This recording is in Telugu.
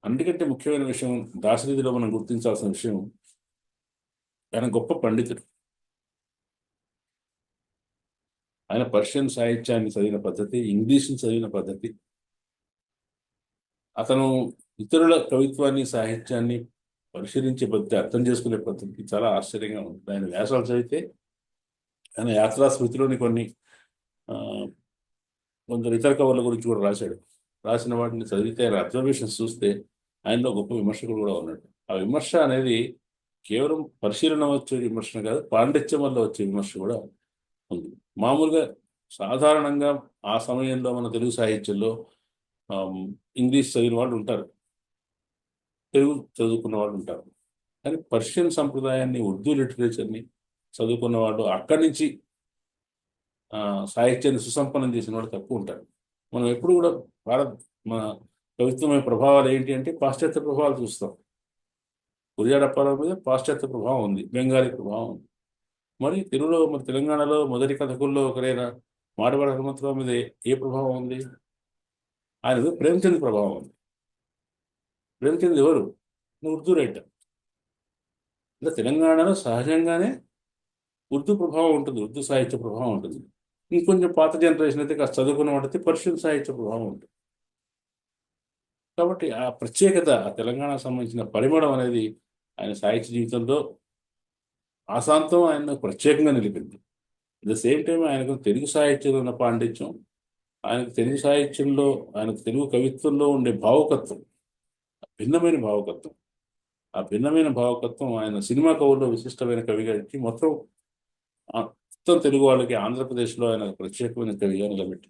అన్నిటికంటే ముఖ్యమైన విషయం దాశరథిలో మనం గుర్తించాల్సిన విషయం, ఆయన గొప్ప పండితుడు. ఆయన పర్షియన్ సాహిత్యాన్ని చదివిన పద్ధతి, ఇంగ్లీష్ని చదివిన పద్ధతి, అతను ఇతరుల కవిత్వాన్ని సాహిత్యాన్ని పరిశీలించే పద్ధతి, అర్థం చేసుకునే పద్ధతి చాలా ఆశ్చర్యంగా ఉంటుంది. ఆయన వ్యాసాలు చదివితే, ఆయన యాత్రా స్మృతిలోని కొన్ని ఆ, కొందరు ఇతర కవుల గురించి కూడా రాశాడు. రాసిన వాటిని చదివితే, ఆయన అబ్జర్వేషన్స్ చూస్తే ఆయనలో గొప్ప విమర్శకుడు కూడా ఉన్నాడు. ఆ విమర్శ అనేది కేవలం పరిశీలన వచ్చే విమర్శ కాదు, పాండిత్యం వల్ల వచ్చే విమర్శ కూడా ఉంది. మామూలుగా సాధారణంగా ఆ సమయంలో మన తెలుగు సాహిత్యంలో ఆమ్, ఇంగ్లీష్ చదివిన వాళ్ళు ఉంటారు, తెలుగు చదువుకున్న వాళ్ళు ఉంటారు. కానీ పర్షియన్ సంప్రదాయాన్ని, ఉర్దూ లిటరేచర్ని చదువుకున్న వాళ్ళు, అక్కడి నుంచి సాహిత్యాన్ని సుసంపన్నం చేసిన వాళ్ళు తక్కువ ఉంటారు. మనం ఎప్పుడు కూడా భారత్ మన కవిత్వమైన ప్రభావాలు ఏంటి అంటే పాశ్చాత్య ప్రభావాలు చూస్తాం. గురిజాడప్పారావు మీద పాశ్చాత్య ప్రభావం ఉంది, బెంగాలీ ప్రభావం ఉంది. మరి తెలుగులో, మరి తెలంగాణలో మొదటి కథకుల్లో ఒకరైన మాడవాడి హనుమంతరావు మీద ఏ ప్రభావం ఉంది? ఆయన మీద ప్రేమచంద్ ప్రభావం ఉంది. ప్రేమచంద్ ఎవరు? ఉర్దూ రైటర్. ఇలా తెలంగాణలో సహజంగానే ఉర్దూ ప్రభావం ఉంటుంది, ఉర్దూ సాహిత్య ప్రభావం ఉంటుంది. ఇంకొంచెం పాత జనరేషన్ అయితే, కాస్త చదువుకున్న వాడైతే పర్షియన్ సాహిత్య ప్రభావం ఉంటుంది. కాబట్టి ఆ ప్రత్యేకత, ఆ తెలంగాణకు సంబంధించిన పరిమళం అనేది ఆయన సాహిత్య జీవితంలో ఆశాంతం ఆయన ప్రత్యేకంగా నిలిపింది. అట్ ద సేమ్ టైం ఆయనకు తెలుగు సాహిత్యంలో ఉన్న పాండిత్యం, ఆయనకు తెలుగు సాహిత్యంలో, ఆయనకు తెలుగు కవిత్వంలో ఉండే భావుకత్వం, భిన్నమైన భావుకత్వం, ఆ భిన్నమైన భావుకత్వం ఆయన సినిమా కవుల్లో విశిష్టమైన కవిగా ఇచ్చి మొత్తం తెలుగు వాళ్ళకి ఆంధ్రప్రదేశ్లో ఆయన ప్రత్యేకమైన కవిగా నిలబెట్టి